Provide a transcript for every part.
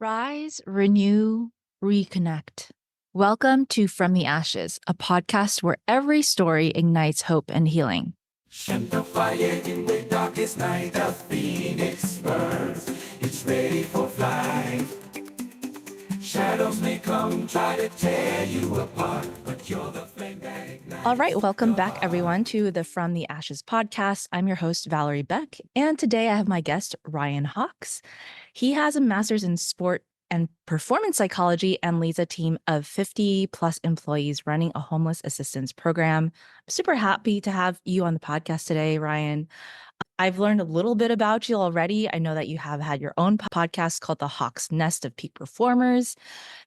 Rise, renew, reconnect. Welcome to From the Ashes, a podcast where every story ignites hope and healing. Shine the fire in the darkest night. The phoenix burns. It's ready for flight. Shadows may come, try to tear you apart, but you're the flame that ignites. All right, welcome back, everyone, to the From the Ashes podcast. I'm your host, Valerie Beck, and today I have my guest, Ryan Hawks. He has a master's in sport and performance psychology and leads a team of 50 plus employees running a homeless assistance program. I'm super happy to have you on the podcast today, Ryan. I've learned a little bit about you already. I know that you have had your own podcast called The Hawk's Nest of Peak Performers,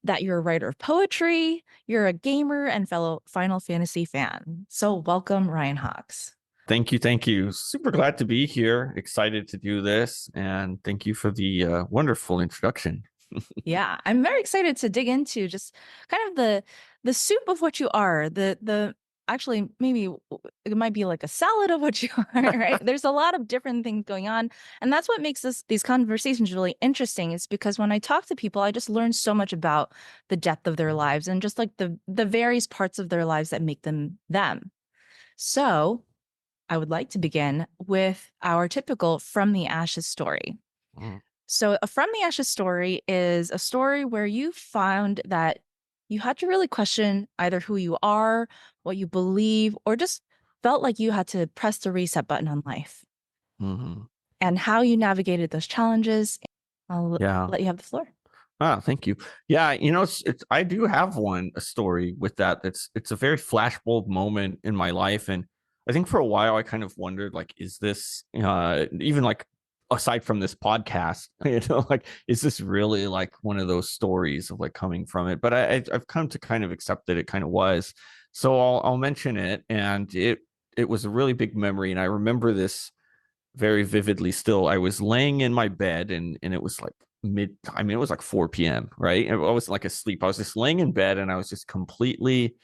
that you're a writer of poetry, you're a gamer and fellow Final Fantasy fan. So welcome, Ryan Hawks. Thank you. Thank you. Super glad to be here. Excited to do this. And thank you for the wonderful introduction. Yeah, I'm very excited to dig into just kind of the soup of what you are, actually maybe it might be like a salad of what you are, right? There's a lot of different things going on, and that's what makes these conversations really interesting, is because when I talk to people, I just learn so much about the depth of their lives and just like the various parts of their lives that make them them. So I would like to begin with our typical From the Ashes story. So a From the Ashes story is a story where you found that you had to really question either who you are, what you believe, or just felt like you had to press the reset button on life. Mm-hmm. And how you navigated those challenges. I'll let you have the floor. Thank you. Yeah, it's I do have a story with that. It's a very flashbulb moment in my life. And I think for a while I kind of wondered, like, is this even like aside from this podcast, like, is this really like one of those stories of like coming from it? But I've come to kind of accept that it kind of was. So I'll mention it. And it was a really big memory. And I remember this very vividly still. I was laying in my bed and it was like it was like 4 p.m. right? I wasn't like asleep. I was just laying in bed and I was just completely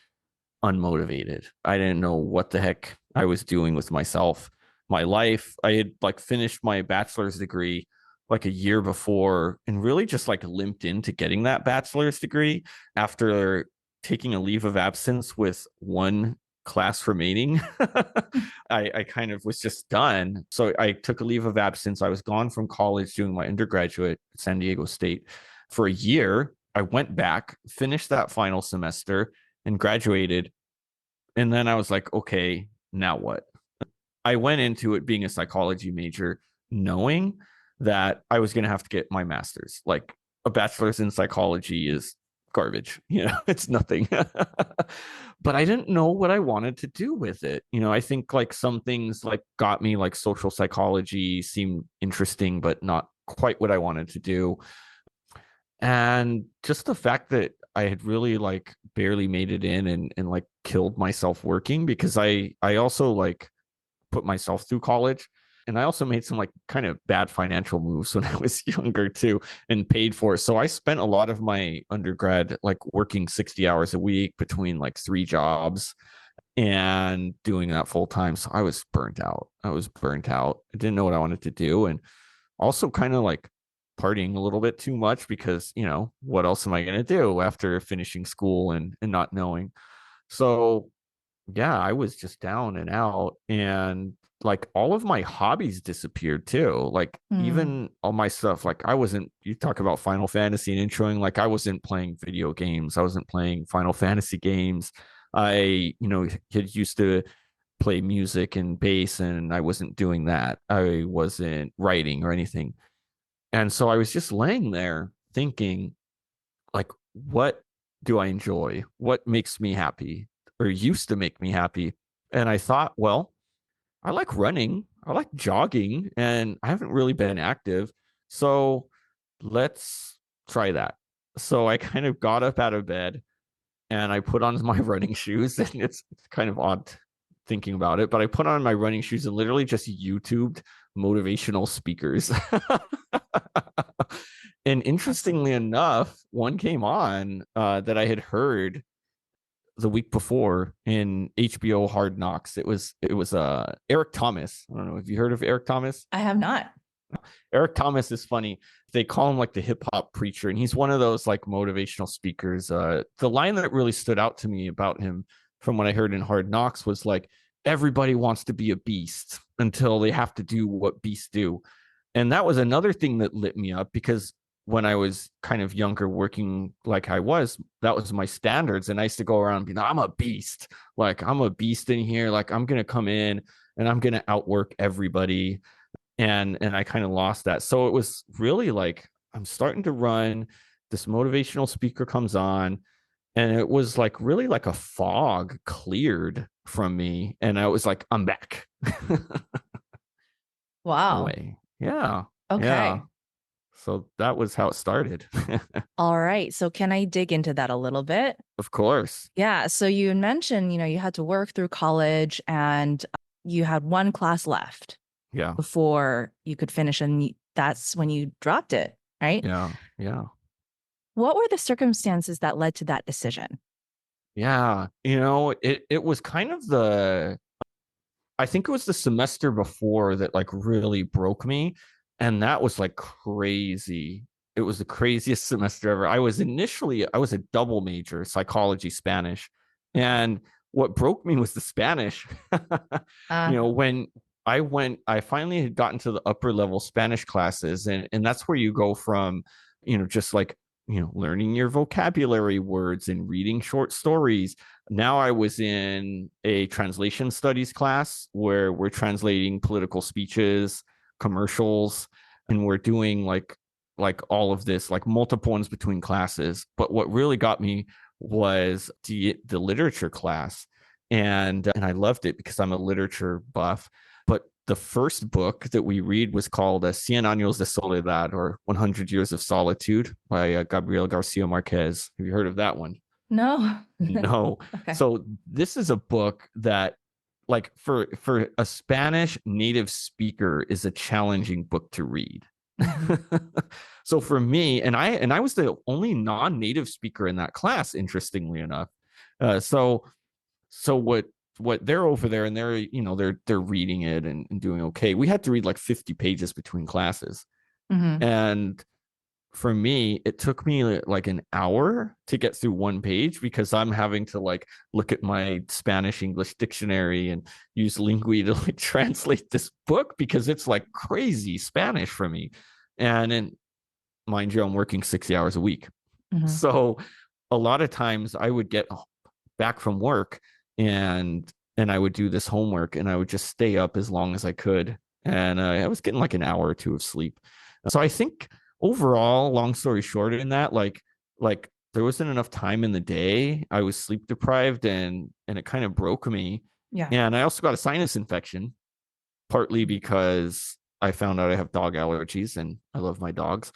unmotivated. I didn't know what the heck I was doing with myself, my life. I had like finished my bachelor's degree like a year before and really just like limped into getting that bachelor's degree after taking a leave of absence with one class remaining. I kind of was just done. So I took a leave of absence. I was gone from college doing my undergraduate at San Diego State for a year. I went back, finished that final semester and graduated. And then I was like, okay, now what? I went into it being a psychology major, knowing that I was going to have to get my master's. Like, a bachelor's in psychology is garbage, it's nothing. But I didn't know what I wanted to do with it. I think like some things like got me, like social psychology seemed interesting, but not quite what I wanted to do. And just the fact that I had really like barely made it in and like killed myself working, because I also like put myself through college. And I also made some like kind of bad financial moves when I was younger too and paid for it. So I spent a lot of my undergrad like working 60 hours a week between like 3 jobs and doing that full time. So I was burnt out. I didn't know what I wanted to do. And also kind of like partying a little bit too much because, what else am I going to do after finishing school and not knowing? So yeah, I was just down and out, and like all of my hobbies disappeared too. Like even all my stuff, like you talk about Final Fantasy and introing, like I wasn't playing video games. I wasn't playing Final Fantasy games. I, had used to play music and bass, and I wasn't doing that. I wasn't writing or anything. And so I was just laying there thinking, like, what do I enjoy? What makes me happy or used to make me happy? And I thought, well, I like running, I like jogging, and I haven't really been active. So let's try that. So I kind of got up out of bed and I put on my running shoes. And it's kind of odd thinking about it, but I put on my running shoes and literally just YouTubed motivational speakers. And interestingly enough, one came on that I had heard the week before in HBO Hard Knocks. It was Eric Thomas. I don't know. Have you heard of Eric Thomas? I have not. Eric Thomas is funny. They call him like the hip hop preacher, and he's one of those like motivational speakers. The line that really stood out to me about him from what I heard in Hard Knocks was like, everybody wants to be a beast until they have to do what beasts do. And that was another thing that lit me up, because when I was kind of younger, working like I was, that was my standards. And I used to go around being, I'm a beast. Like, I'm a beast in here. Like, I'm going to come in and I'm going to outwork everybody. And I kind of lost that. So it was really like, I'm starting to run. This motivational speaker comes on, and it was like really like a fog cleared from me. And I was like, I'm back. In a Wow. way. Yeah. Yeah. Okay. So that was how it started. All right. So can I dig into that a little bit? Of course. Yeah. So you mentioned, you had to work through college and you had one class left Yeah. before you could finish, and that's when you dropped it, right? Yeah. Yeah. What were the circumstances that led to that decision? Yeah. It was kind of I think it was the semester before that like really broke me. And that was like crazy. It was the craziest semester ever. I was a double major, psychology, Spanish. And what broke me was the Spanish. Uh, When I finally had gotten to the upper level Spanish classes, and that's where you go from, just like, learning your vocabulary words and reading short stories. Now I was in a translation studies class where we're translating political speeches, commercials, and we're doing like all of this, like multiple ones between classes. But what really got me was the literature class. And I loved it because I'm a literature buff. But the first book that we read was called Cien Años de Soledad, or 100 Years of Solitude, by Gabriel Garcia Marquez. Have you heard of that one? no. No. Okay. So this is a book that, like, for a Spanish native speaker, is a challenging book to read. So for me, and I was the only non-native speaker in that class, interestingly enough. So what they're over there, and they're reading it and doing okay. We had to read like 50 pages between classes. Mhm. And for me, it took me like an hour to get through one page, because I'm having to like look at my Spanish English dictionary and use Lingui to like translate this book, because it's like crazy Spanish for me. And mind you, I'm working 60 hours a week. Mhm. So a lot of times I would get back from work, and I would do this homework, and I would just stay up as long as I could. And I was getting like an hour or two of sleep. So I think overall, long story short, in that, like there wasn't enough time in the day. I was sleep deprived, and it kind of broke me. Yeah. And I also got a sinus infection, partly because I found out I have dog allergies, and I love my dogs.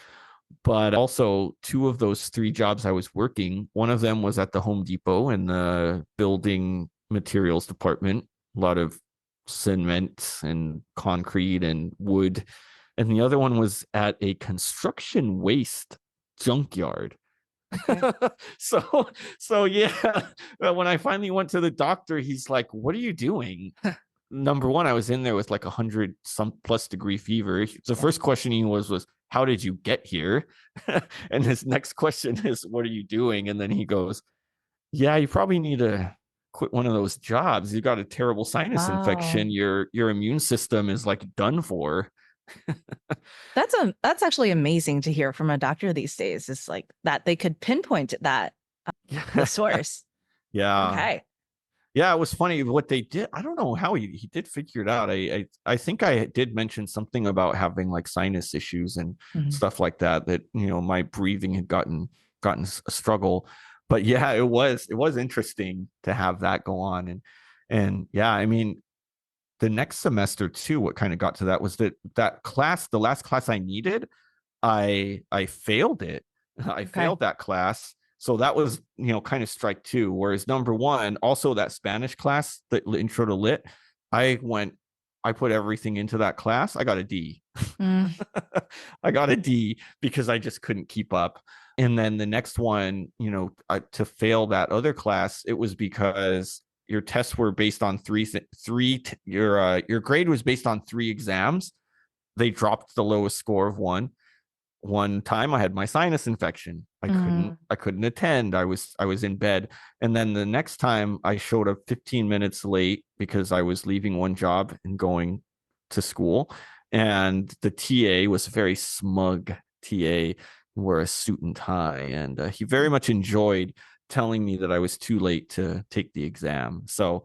But also, two of those three jobs I was working, one of them was at the Home Depot in the building materials department, a lot of cement and concrete and wood. And the other one was at a construction waste junkyard. Okay. so so yeah, when I finally went to the doctor, he's like, what are you doing? Number one, I was in there with like 100 some plus degree fever. The first question he was how did you get here? And his next question is, what are you doing? And then he goes, yeah, you probably need to quit one of those jobs. You got a terrible sinus Wow. infection. Your immune system is like done for. That's actually amazing to hear from a doctor these days. It's like that they could pinpoint that the source. Yeah. Okay. Yeah, it was funny what they did. I don't know how he did figure it out. I think I did mention something about having like sinus issues and Mhm. stuff like that. That my breathing had gotten a struggle. But yeah, it was interesting to have that go on. And yeah, I mean, the next semester too, what kind of got to that was that class, the last class I needed, I failed it. I Okay. failed that class. So that was, kind of strike two. Whereas number one, also that Spanish class, the intro to lit, I put everything into that class. I got a D. Mm, I got a D because I just couldn't keep up. And then the next one, to fail that other class, it was because your tests were based on your grade was based on three exams they dropped the lowest score of one time. I had my sinus infection. Mm. I couldn't attend. I was in bed. And then the next time I showed up 15 minutes late because I was leaving one job and going to school. And the TA was a very smug TA, wore a suit and tie, and he very much enjoyed telling me that I was too late to take the exam. So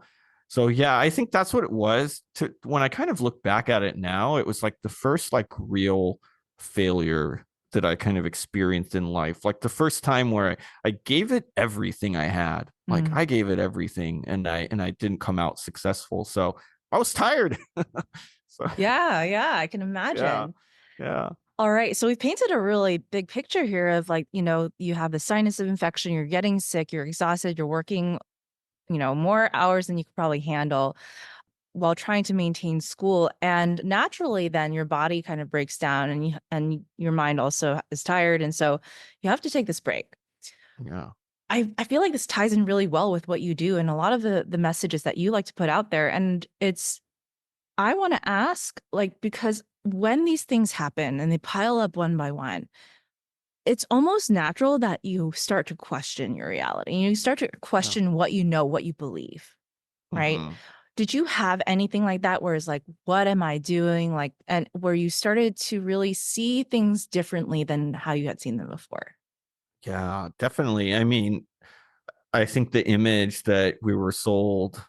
yeah, I think that's what it was. To when I kind of look back at it now, it was like the first like real failure that I kind of experienced in life. Like the first time where I gave it everything I had. Like Mm. I gave it everything and I didn't come out successful. So I was tired. So Yeah, yeah, I can yeah. imagine. Yeah. All right. So we've painted a really big picture here of like, you have the sinus infection, you're getting sick, you're exhausted, you're working, more hours than you could probably handle while trying to maintain school. And naturally, then your body kind of breaks down and your mind also is tired. And so you have to take this break. Yeah. I feel like this ties in really well with what you do and a lot of the messages that you like to put out there. And I want to ask, like, because when these things happen and they pile up one by one, it's almost natural that you start to question your reality. You start to Yeah. question what you know, what you believe, right? Hmm. Did you have anything like that where it's like, what am I doing? Like, and where you started to really see things differently than how you had seen them before? Yeah, definitely. I mean, I think the image that we were sold,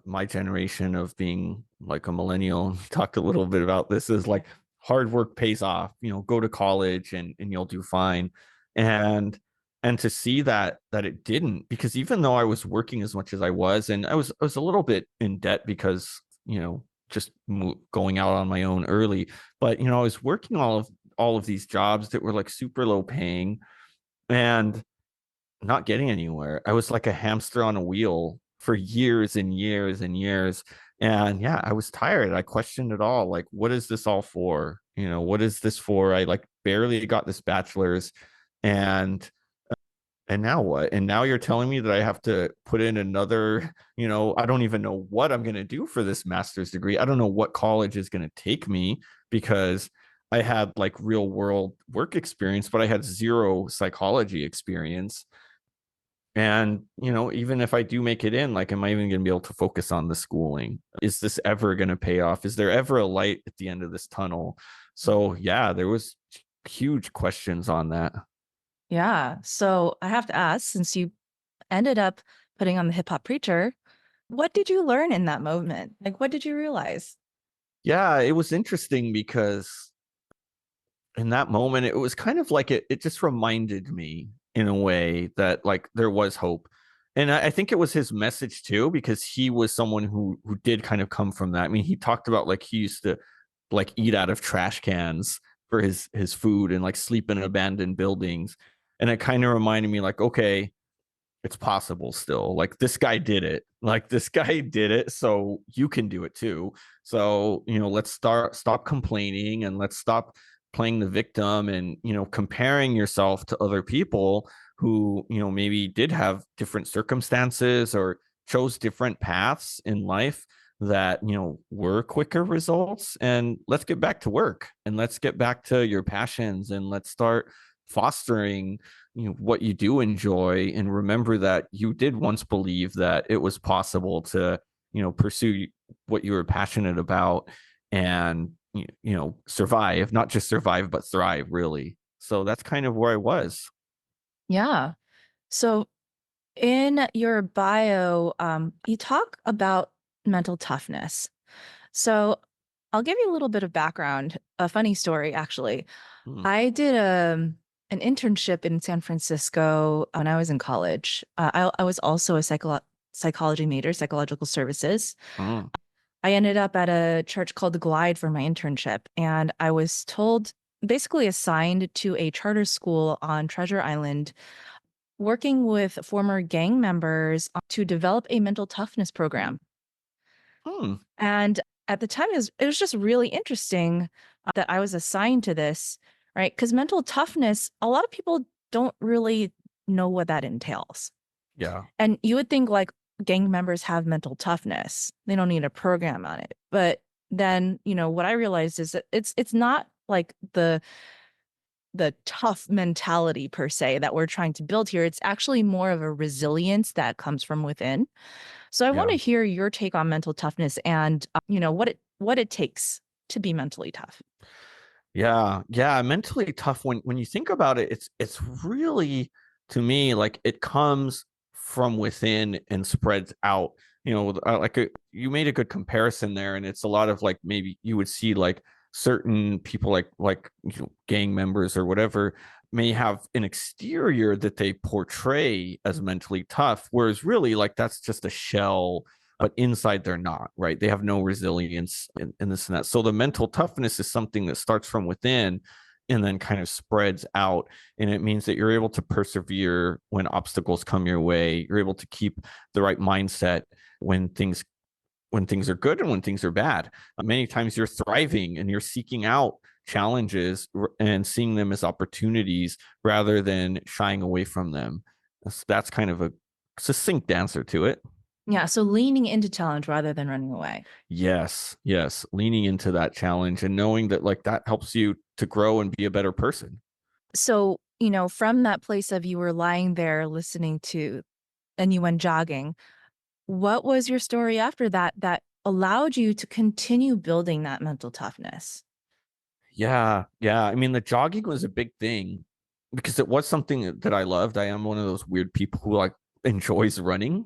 my generation of being like a millennial, talked a little bit about this, is like hard work pays off, go to college and you'll do fine. And to see that it didn't, because even though I was working as much as I was, and I was a little bit in debt because, just going out on my own early, but I was working all of these jobs that were like super low paying and not getting anywhere. I was like a hamster on a wheel for years and years and years. And yeah, I was tired. I questioned it all. Like, what is this all for? What is this for? I like barely got this bachelor's and now what? And now you're telling me that I have to put in another, I don't even know what I'm going to do for this master's degree. I don't know what college is going to take me because I had like real world work experience, but I had zero psychology experience. And, even if I do make it in, like, am I even going to be able to focus on the schooling? Is this ever going to pay off? Is there ever a light at the end of this tunnel? So, yeah, there was huge questions on that. Yeah. So I have to ask, since you ended up putting on the hip hop preacher, what did you learn in that moment? Like, what did you realize? Yeah, it was interesting because in that moment, it was kind of like it just reminded me in a way that like there was hope. And I think it was his message too, because he was someone who did kind of come from that. I mean, he talked about like he used to like eat out of trash cans for his food and like sleep in abandoned buildings. And it kind of reminded me like, okay, it's possible still. Like this guy did it. Like this guy did it, so you can do it too. So, let's stop complaining and let's stop playing the victim and, comparing yourself to other people who, maybe did have different circumstances or chose different paths in life that, were quicker results. And let's get back to work and let's get back to your passions and let's start fostering what you do enjoy, and remember that you did once believe that it was possible to pursue what you were passionate about and survive, not just survive but thrive, really. So that's kind of where I was. Yeah. So in your bio, you talk about mental toughness. So I'll give you a little bit of background, a funny story, actually. Hmm. I did an internship in San Francisco when I was in college. I was also a psychology major, psychological services. Hmm. I ended up at a church called the Glide for my internship, and I was told, basically assigned to a charter school on Treasure Island, working with former gang members to develop a mental toughness program. Hmm. And at the time, it was just really interesting that I was assigned to this, right? Because mental toughness, a lot of people don't really know what that entails. Yeah. And you would think like gang members have mental toughness, they don't need a program on it. But then, what I realized is that it's not like the tough mentality per se that we're trying to build here. It's actually more of a resilience that comes from within. So I want Yeah. to hear your take on mental toughness and what it takes to be mentally tough. Yeah, yeah, mentally tough when you think about it, it's really to me like it comes from within and spreads out. You made a good comparison there, and it's a lot of like maybe you would see like certain people gang members or whatever may have an exterior that they portray as mentally tough, whereas really like that's just a shell, but inside they're not, right? They have no resilience in this and that. So the mental toughness is something that starts from within and then kind of spreads out. And it means that you're able to persevere when obstacles come your way. You're able to keep the right mindset when things are good and when things are bad. Many times you're thriving and you're seeking out challenges and seeing them as opportunities rather than shying away from them. That's kind of a succinct answer to it. Yeah, so leaning into challenge rather than running away. Yes, yes, leaning into that challenge and knowing that like that helps you to grow and be a better person. So, from that place of you were lying there listening to and you went jogging, what was your story after that that allowed you to continue building that mental toughness? Yeah, yeah. I mean, the jogging was a big thing because it was something that I loved. I am one of those weird people who like enjoys running.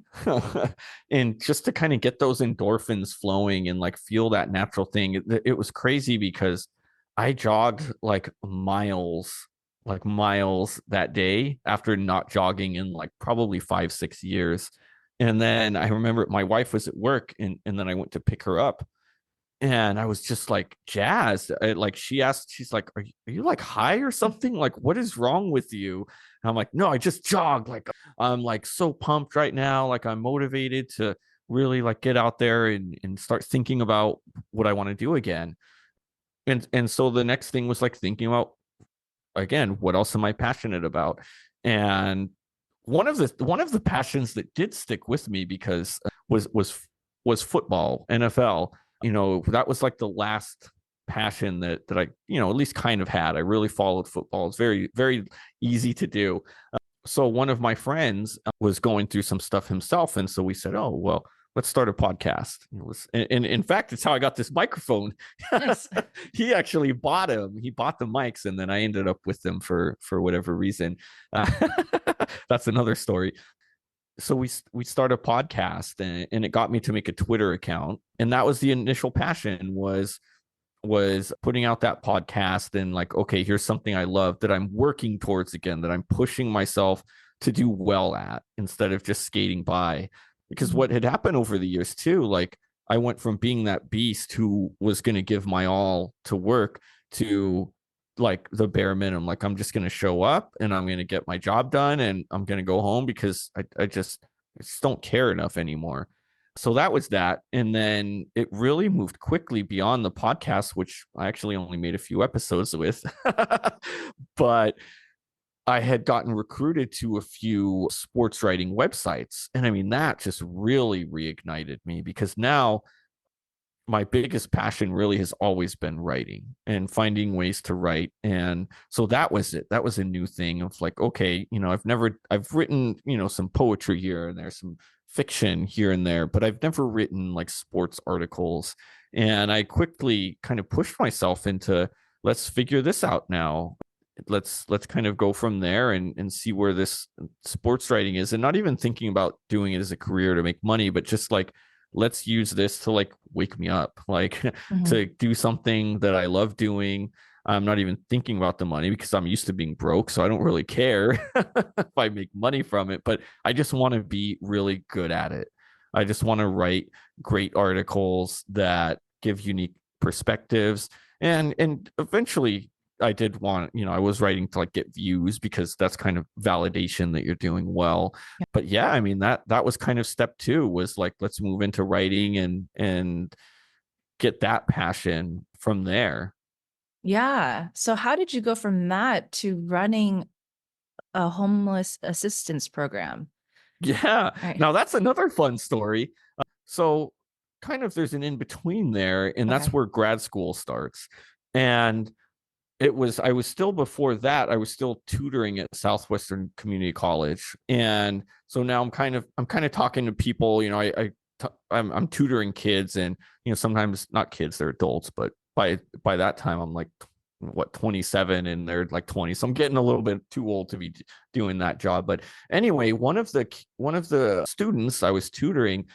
And just to kind of get those endorphins flowing and like feel that natural thing. It was crazy because I jogged like miles that day after not jogging in like probably 5, 6 years. And then I remember my wife was at work and then I went to pick her up and I was just like jazzed. Like she asked, she's like, are you like high or something? Like, what is wrong with you? And I'm like, no, I just jogged. Like, I'm like so pumped right now. Like, I'm motivated to really like get out there and start thinking about what I want to do again. And so the next thing was like thinking about again, what else am I passionate about? And one of the passions that did stick with me because was football, NFL. That was like the last passion that I, at least kind of had. I really followed football. It's very, very easy to do. So one of my friends was going through some stuff himself. And so we said, oh, well, let's start a podcast. And in fact, it's how I got this microphone. Nice. He actually bought him. He bought the mics, and then I ended up with them for whatever reason. Uh, that's another story. So we started a podcast, and it got me to make a Twitter account, and that was the initial passion was putting out that podcast and like, okay, here's something I love that I'm working towards again, that I'm pushing myself to do well at instead of just skating by. Because Mhm. what had happened over the years too, like I went from being that beast who was going to give my all to work to like the bare minimum. Like I'm just going to show up and I'm going to get my job done and I'm going to go home because I just don't care enough anymore. So that was that. And then it really moved quickly beyond the podcast, which I actually only made a few episodes with. But I had gotten recruited to a few sports writing websites. And I mean, that just really reignited me because now my biggest passion really has always been writing and finding ways to write. And so that was it. That was a new thing of like, okay, I've written, some poetry here and there's some fiction here and there, but I've never written like sports articles. And I quickly kind of pushed myself into let's figure this out now. Let's kind of go from there and see where this sports writing is, and not even thinking about doing it as a career to make money, but just like let's use this to like wake me up, like Mhm. to do something that I love doing. I'm not even thinking about the money because I'm used to being broke. So I don't really care if I make money from it, but I just want to be really good at it. I just want to write great articles that give unique perspectives. And eventually I did want, I was writing to like get views because that's kind of validation that you're doing well. But yeah, I mean that was kind of step two was like let's move into writing and get that passion from there. Yeah. So how did you go from that to running a homeless assistance program? Yeah. Right. Now that's another fun story. So kind of there's an in between there, and that's Okay. where grad school starts. And I was still, before that, I was still tutoring at Southwestern Community College. And so now I'm kind of talking to people, I'm tutoring kids, and sometimes not kids, they're adults, but by that time I'm like, what, 27, and they're like 20. So I'm getting a little bit too old to be doing that job. But anyway, one of the students I was tutoring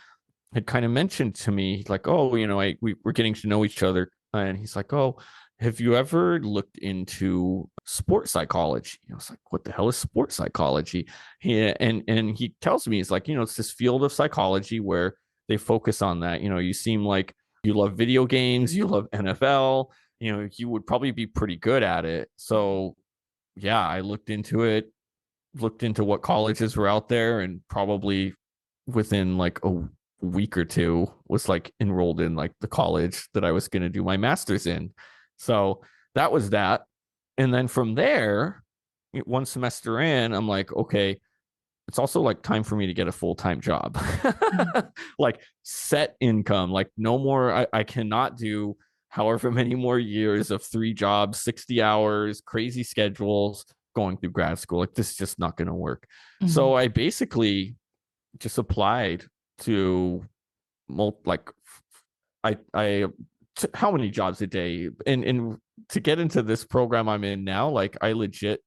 had kind of mentioned to me, like, oh, we're getting to know each other, and he's like, oh, have you ever looked into sports psychology? I was like, what the hell is sports psychology? And he tells me, he's like, it's this field of psychology where they focus on that. You seem like you love video games, you love NFL, you would probably be pretty good at it. So yeah, I looked into it, looked into what colleges were out there, and probably within like a week or two was like enrolled in like the college that I was going to do my master's in. So that was that. And then from there, one semester in, I'm like, okay, it's also like time for me to get a full-time job. Mhm. Like set income, like no more, I cannot do however many more years of 3 jobs, 60 hours, crazy schedules, going through grad school. Like this is just not going to work. Mhm. So I basically just applied to like how many jobs a day, and to get into this program I'm in now, like I legit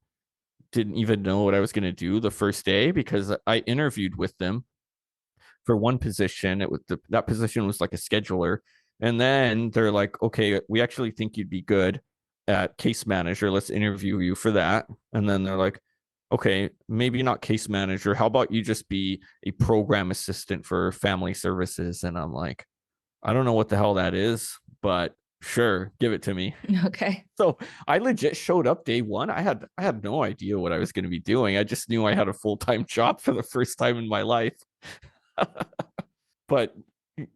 didn't even know what I was going to do the first day, because I interviewed with them for one position. That position was like a scheduler, and then they're like, okay, we actually think you'd be good at case manager, let's interview you for that. And then they're like, okay, maybe not case manager, how about you just be a program assistant for family services? And I'm like, I don't know what the hell that is, but sure, give it to me. Okay. So I legit showed up day one. I had no idea what I was going to be doing. I just knew I had a full-time job for the first time in my life. But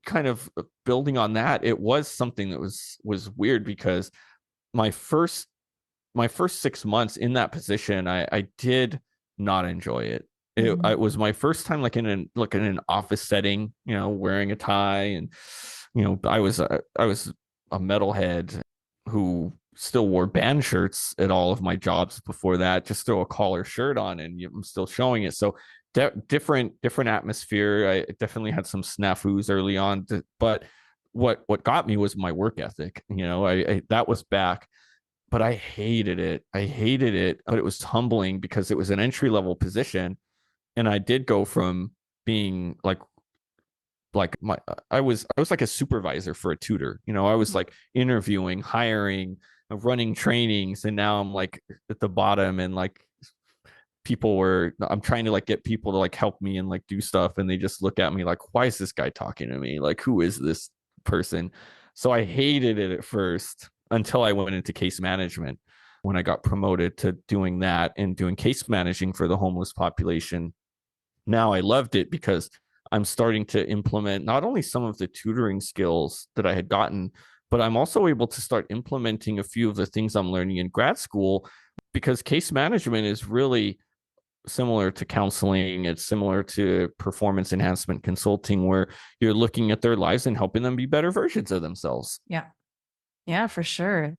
kind of building on that, it was something that was weird, because my first my first 6 months in that position, I did not enjoy it. Mhm. It was my first time like in an office setting, wearing a tie, and I was a metalhead who still wore band shirts at all of my jobs before that. Just throw a collar shirt on, and I'm still showing it. So different atmosphere. I definitely had some snafus early on, but what got me was my work ethic. I that was back, but I hated it. I hated it, but it was humbling because it was an entry level position, and I did go from being like I was like a supervisor for a tutor. I was like interviewing, hiring, running trainings, and now I'm like at the bottom, and like I'm trying to like get people to like help me and like do stuff, and they just look at me like, why is this guy talking to me? Like, who is this person? So I hated it at first, until I went into case management, when I got promoted to doing that and doing case managing for the homeless population. Now I loved it, because I'm starting to implement not only some of the tutoring skills that I had gotten, but I'm also able to start implementing a few of the things I'm learning in grad school, because case management is really similar to counseling. It's similar to performance enhancement consulting, where you're looking at their lives and helping them be better versions of themselves. Yeah. Yeah, for sure.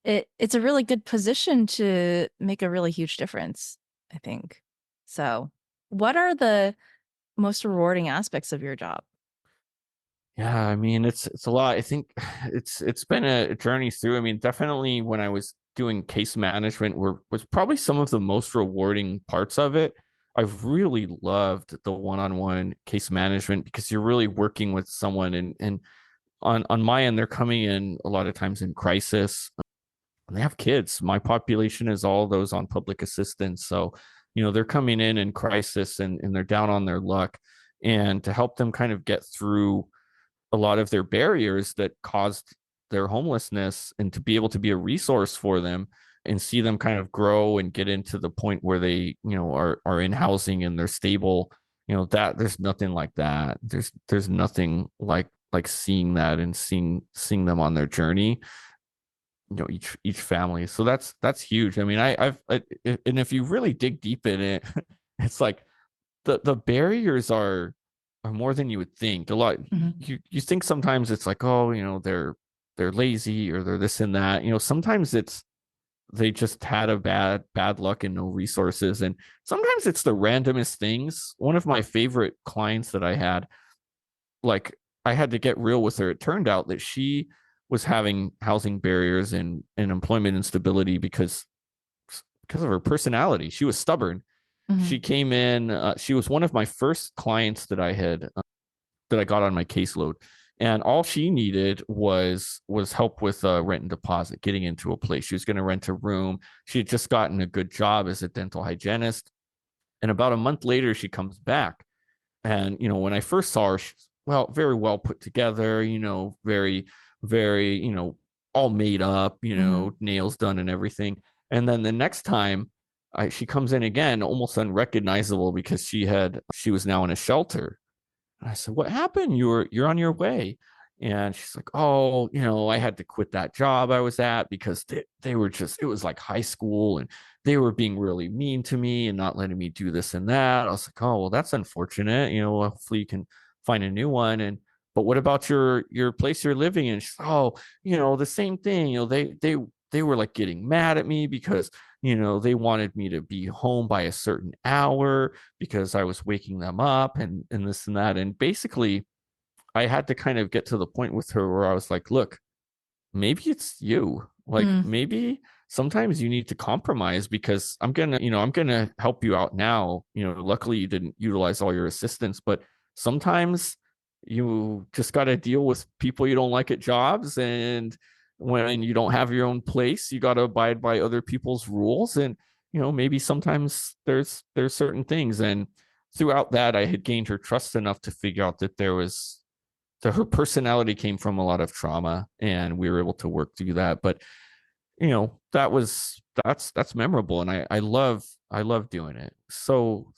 It's a really good position to make a really huge difference, I think. So, what are the most rewarding aspects of your job? Yeah, I mean, it's a lot. I think it's been a journey through. I mean, definitely when I was doing case management was probably some of the most rewarding parts of it. I've really loved the one-on-one case management, because you're really working with someone, and on my end, they're coming in a lot of times in crisis. And they have kids. My population is all those on public assistance. So, they're coming in crisis, and they're down on their luck. And to help them kind of get through a lot of their barriers that caused their homelessness, and to be able to be a resource for them, and see them kind of grow and get into the point where they are in housing and they're stable. That there's nothing like that. There's nothing like seeing that, and seeing them on their journey, each family. So that's huge. I mean, and if you really dig deep in it, it's like the barriers are more than you would think. A lot Mhm. you think sometimes it's like, oh, they're lazy or they're this and that. Sometimes it's they just had a bad luck and no resources. And sometimes it's the randomest things. One of my favorite clients that I had, like I had to get real with her. It turned out that she was having housing barriers and employment instability because of her personality. She was stubborn. She Mhm. came in, she was one of my first clients that I got on my caseload. And all she needed was help with rent and deposit, getting into a place. She was going to rent a room. She had just gotten a good job as a dental hygienist. And about a month later, she comes back. And when I first saw her, she's very well put together. Very, very, all made up. Mhm. Nails done and everything. And then the next time, she comes in again, almost unrecognizable because she was now in a shelter. And I said, "What happened? You're on your way." And she's like, "Oh, I had to quit that job I was at because they were just it was like high school and they were being really mean to me and not letting me do this and that." I was like, "Oh, well, that's unfortunate. Hopefully you can find a new one." And but what about your place you're living in? She's like, "Oh, the same thing. They were like getting mad at me because they wanted me to be home by a certain hour because I was waking them up and this and that." And basically, I had to kind of get to the point with her where I was like, "Look, maybe it's you. Like Mm. maybe sometimes you need to compromise because I'm gonna help you out now. Luckily you didn't utilize all your assistance, but sometimes you just got to deal with people you don't like at jobs, and when you don't have your own place, you got to abide by other people's rules. And maybe sometimes there's certain things." And throughout that, I had gained her trust enough to figure out that her personality came from a lot of trauma, and we were able to work through that. But that's memorable, and I love doing it. So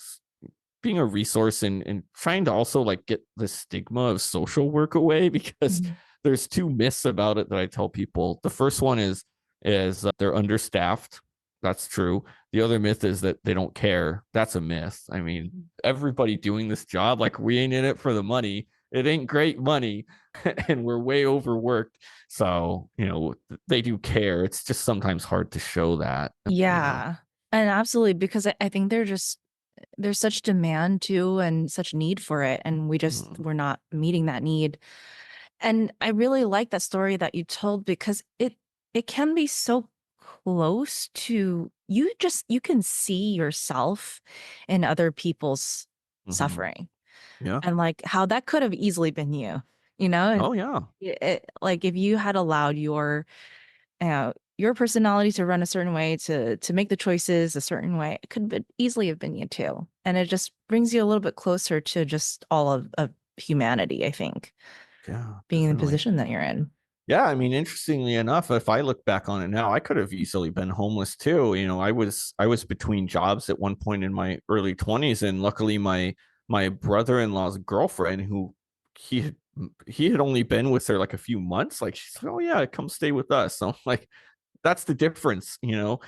being a resource and trying to also like get the stigma of social work away because Mhm. there's two myths about it that I tell people. The first one is they're understaffed. That's true. The other myth is that they don't care. That's a myth. I mean, everybody doing this job, like we ain't in it for the money. It ain't great money and we're way overworked. So, they do care. It's just sometimes hard to show that. Yeah. And absolutely, because I think there's such demand too and such need for it. And Mm, we're not meeting that need. And I really like that story that you told because it can be so close to you can see yourself in other people's mhm. suffering Yeah. and like how that could have easily been you, and Oh, yeah. like if you had allowed your personality to run a certain way, to make the choices a certain way, it could easily have been you too. And it just brings you a little bit closer to just all of humanity, I think, Yeah, being in the definitely. position that you're in. Yeah, I mean, interestingly enough, if I look back on it now, I could have easily been homeless too. I was between jobs at one point in my early 20s, and luckily my brother-in-law's girlfriend, who he had he had only been with her like a few months, like she's like, "Oh yeah, come stay with us." So I'm like, that's the difference. A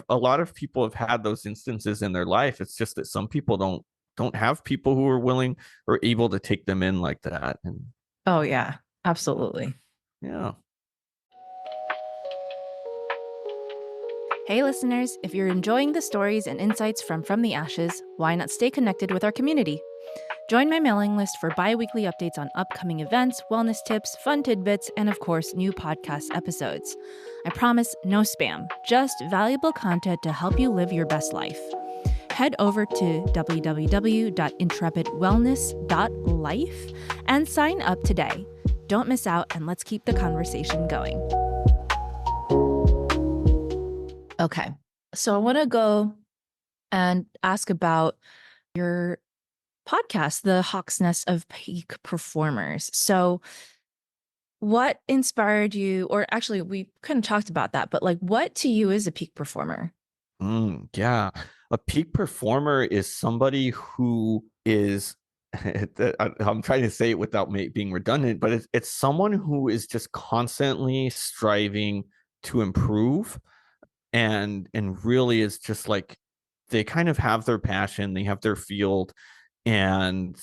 lot of people have had those instances in their life. It's just that some people don't have people who are willing or able to take them in like that. And Oh yeah, absolutely. yeah. Hey listeners, if you're enjoying the stories and insights from the Ashes, why not stay connected with our community? Join my mailing list for bi-weekly updates on upcoming events, wellness tips, fun tidbits, and of course, new podcast episodes. I promise no spam, just valuable content to help you live your best life. Head over to www.intrepidwellness.life and sign up today. Don't miss out, and let's keep the conversation going. Okay, so I want to go and ask about your podcast, The Hawk's Nest of Peak Performers. So, what inspired you, or actually, we kind of talked about that, but like, what to you is a peak performer? Yeah. A peak performer is somebody who is I'm trying to say it without being redundant, but it's someone who is just constantly striving to improve, and really is just like they kind of have their passion, they have their field, and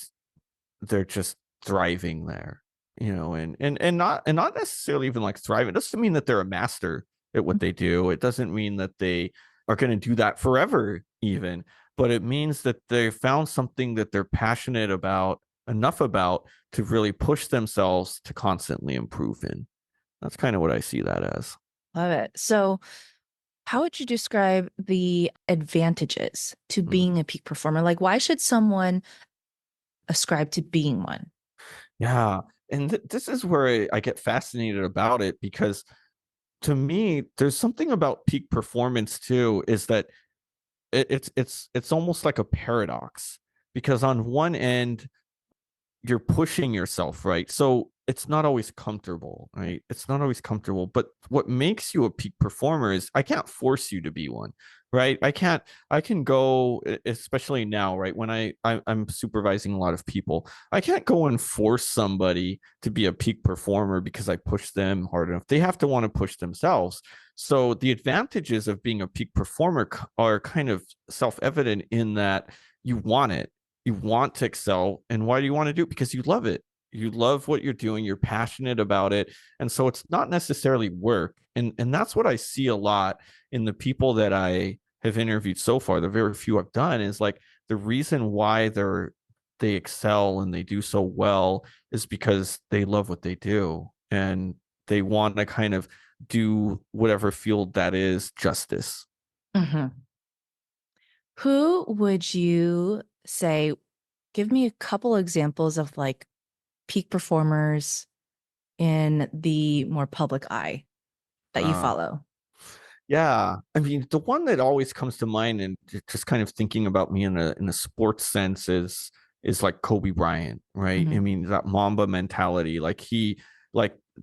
they're just thriving there, and not necessarily even like thriving. It doesn't mean that they're a master at what they do. It doesn't mean that they are going to do that forever, even, but it means that they found something that they're passionate about enough about to really push themselves to constantly improve in. That's kind of what I see that as. Love it. So, how would you describe the advantages to Mhm. being a peak performer? Like, why should someone ascribe to being one? Yeah. And this is where I get fascinated about it, because to me, there's something about peak performance too, is that it's almost like a paradox, because on one end, you're pushing yourself, right? So it's not always comfortable, right? It's not always comfortable. But what makes you a peak performer is I can't force you to be one, right? I can go, especially now, right? When I'm supervising a lot of people, I can't go and force somebody to be a peak performer because I push them hard enough. They have to want to push themselves. So the advantages of being a peak performer are kind of self-evident in that you want it, you want to excel. And why do you want to do it? Because you love it. You love what you're doing, you're passionate about it. And so it's not necessarily work. And that's what I see a lot in the people that I have interviewed so far. The very few I've done is like the reason why they excel and they do so well is because they love what they do, and they want to kind of do whatever field that is justice. Mhm. Who would you say, give me a couple examples of like peak performers in the more public eye that you Uh, follow? Yeah, I mean, the one that always comes to mind, and just kind of thinking about me in a sports sense, is like Kobe Bryant, right? I Mhm. mean, that Mamba mentality, like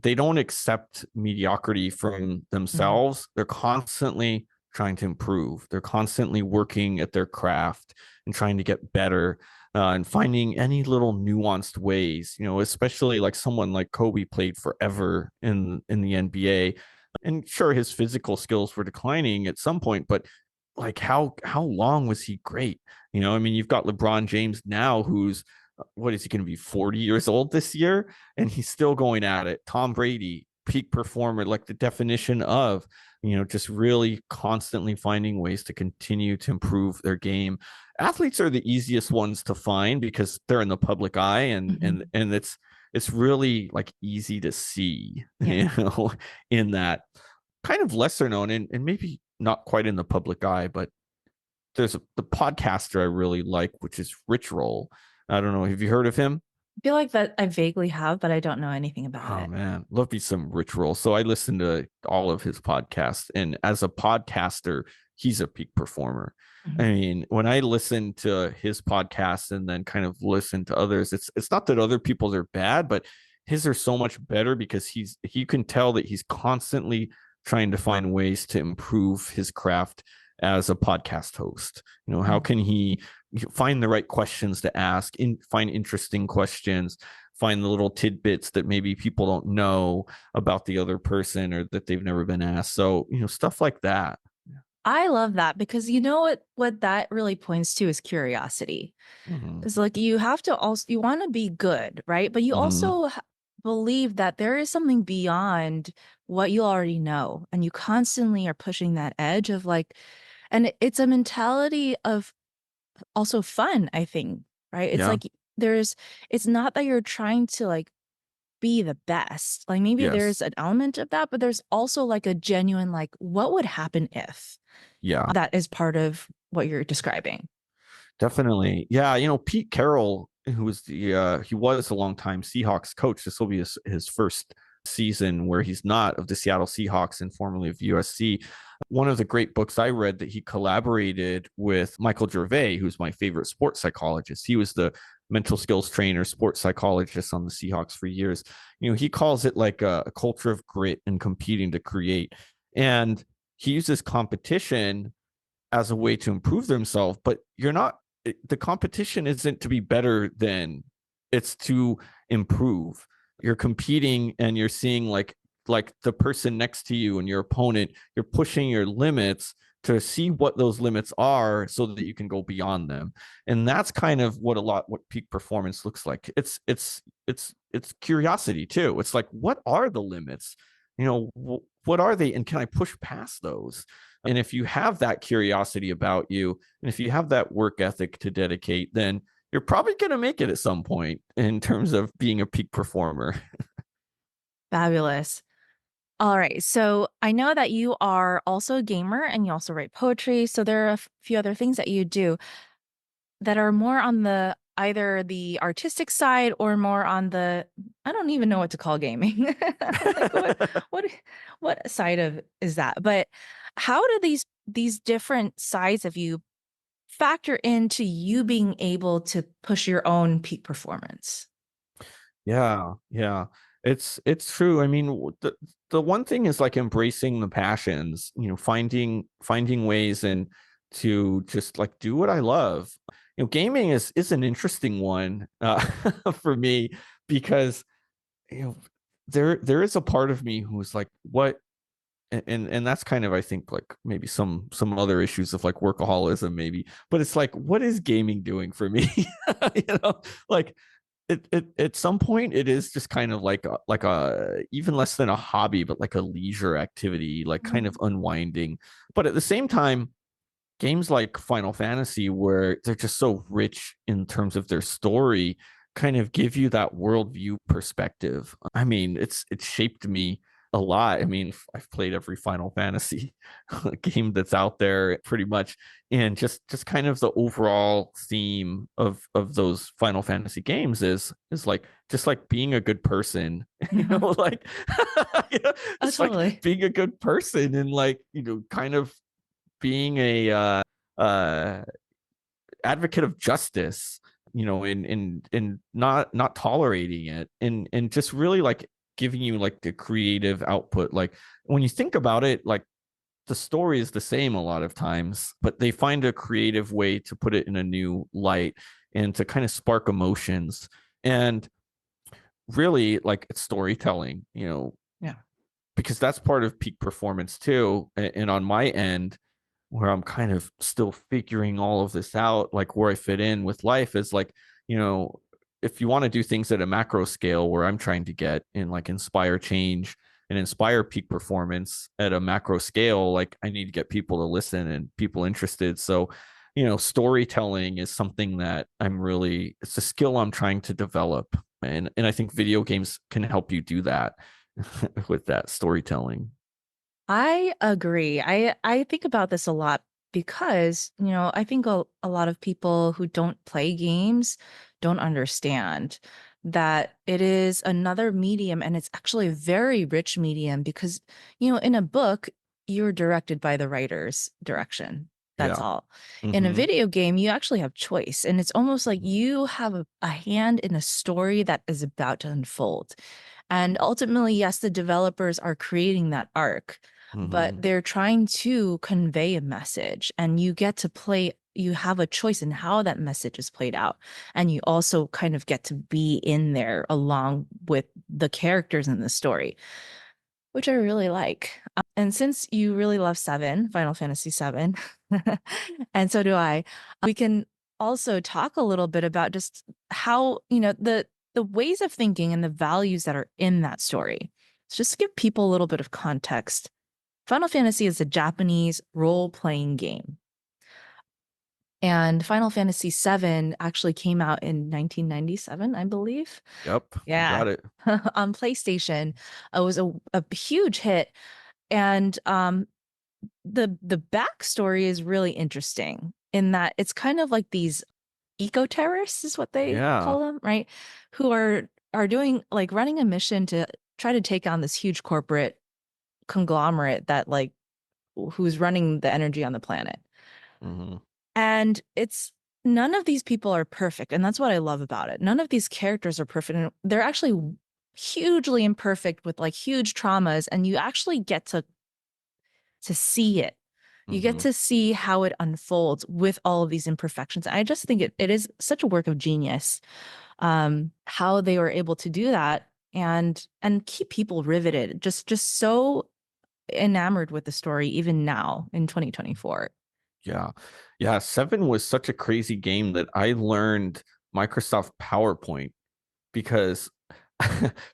they don't accept mediocrity from Mhm. themselves. They're constantly trying to improve. They're constantly working at their craft and trying to get better, and finding any little nuanced ways. Especially like someone like Kobe played forever in the NBA, and sure, his physical skills were declining at some point, but like how long was he great? I mean, you've got LeBron James now, who's what is he going to be, 40 years old this year, and he's still going at it. Tom Brady, peak performer, like the definition of, just really constantly finding ways to continue to improve their game. Athletes are the easiest ones to find because they're in the public eye, and and Mhm. and it's really like easy to see, Yeah. in that kind of lesser known, and maybe not quite in the public eye, but the podcaster I really like, which is Rich Roll. I don't know. Have you heard of him? I feel like that I vaguely have, but I don't know anything about Oh it. man, love me some Rich Roll. So I listen to all of his podcasts, and as a podcaster, he's a peak performer. I Mhm. mean, when I listen to his podcast and then kind of listen to others, it's not that other people's are bad, but his are so much better because he can tell that he's constantly trying to find ways to improve his craft as a podcast host. How Mhm. can he find the right questions to ask, find interesting questions, find the little tidbits that maybe people don't know about the other person or that they've never been asked. So, stuff like that. I love that because you know what that really points to is curiosity. Hmm. It's like you have to also you want to be good, right? But you Hmm. also believe that there is something beyond what you already know, and you constantly are pushing that edge of like, and it's a mentality of also fun, I think, right? It's Yeah. like there's it's not that you're trying to like be the best. Like maybe Yes. there's an element of that, but there's also like a genuine like what would happen if Yeah. that is part of what you're describing. Definitely. Yeah. Pete Carroll, who was he was a longtime Seahawks coach. This will be his first season where he's not of the Seattle Seahawks and formerly of USC. One of the great books I read, that he collaborated with Michael Gervais, who's my favorite sports psychologist. He was the mental skills trainer, sports psychologist on the Seahawks for years. He calls it like a culture of grit and competing to create. And he uses competition as a way to improve themselves, but you're not, the competition isn't to be better than, it's to improve. You're competing and you're seeing like the person next to you and your opponent, you're pushing your limits to see what those limits are so that you can go beyond them. And that's kind of what peak performance looks like. It's curiosity too. It's like, what are the limits? What are they, and can I push past those? And if you have that curiosity about you, and if you have that work ethic to dedicate, then you're probably going to make it at some point in terms of being a peak performer. Fabulous. All right. So I know that you are also a gamer and you also write poetry. So there are a few other things that you do that are more on the either the artistic side or more on the, I don't even know what to call gaming. Like what what side of is that? But how do these different sides of you factor into you being able to push your own peak performance? Yeah, yeah. It's true. I mean, the one thing is like embracing the passions, finding ways and to just like do what I love. Gaming is an interesting one for me because you know there is a part of me who's like, what, and that's kind of, I think, like maybe some other issues of like workaholism maybe, but it's like, what is gaming doing for me? Like it at some point it is just kind of like a even less than a hobby, but like a leisure activity, like kind of unwinding. But at the same time, games like Final Fantasy, where they're just so rich in terms of their story, kind of give you that worldview perspective. I mean, it's shaped me a lot. I mean, I've played every Final Fantasy game that's out there pretty much, and just kind of the overall theme of those Final Fantasy games is like just like being a good person, like Oh, just like totally. being a good person and like kind of being a uh advocate of justice, and not tolerating it, and just really like giving you like the creative output. Like when you think about it, like the story is the same a lot of times, but they find a creative way to put it in a new light and to kind of spark emotions. And really, like, it's storytelling, Yeah. because that's part of peak performance too. And on my end, where I'm kind of still figuring all of this out, like where I fit in with life is like, you know, if you want to do things at a macro scale where I'm trying to get and like inspire change and inspire peak performance at a macro scale, like I need to get people to listen and people interested. So, storytelling is something that it's a skill I'm trying to develop. And I think video games can help you do that with that storytelling. I agree. I think about this a lot because, I think a lot of people who don't play games don't understand that it is another medium and it's actually a very rich medium because, in a book, you're directed by the writer's direction. That's Yeah. all. In a Hmm. video game, you actually have choice, and it's almost like you have a hand in a story that is about to unfold. And ultimately, yes, the developers are creating that arc, but Hmm. they're trying to convey a message, and you get to play, you have a choice in how that message is played out. And you also kind of get to be in there along with the characters in the story, which I really like. And since you really love Final Fantasy 7, and so do I, we can also talk a little bit about just how, the ways of thinking and the values that are in that story. So just to give people a little bit of context, Final Fantasy is a Japanese role-playing game. And Final Fantasy 7 actually came out in 1997, I believe. Yep, you Yeah. got it. On PlayStation. It was a huge hit. And the backstory is really interesting in that it's kind of like these eco terrorists is what they Yeah. call them, right? Who are doing like running a mission to try to take on this huge corporate conglomerate that like who's running the energy on the planet. Hmm. And it's none of these people are perfect, and that's what I love about it. None of these characters are perfect, and they're actually hugely imperfect with like huge traumas, and you actually get to see it. You get Hmm. to see how it unfolds with all of these imperfections. I just think it is such a work of genius, how they were able to do that and keep people riveted. Just so enamored with the story even now in 2024. Yeah. Yeah. Seven was such a crazy game that I learned Microsoft PowerPoint because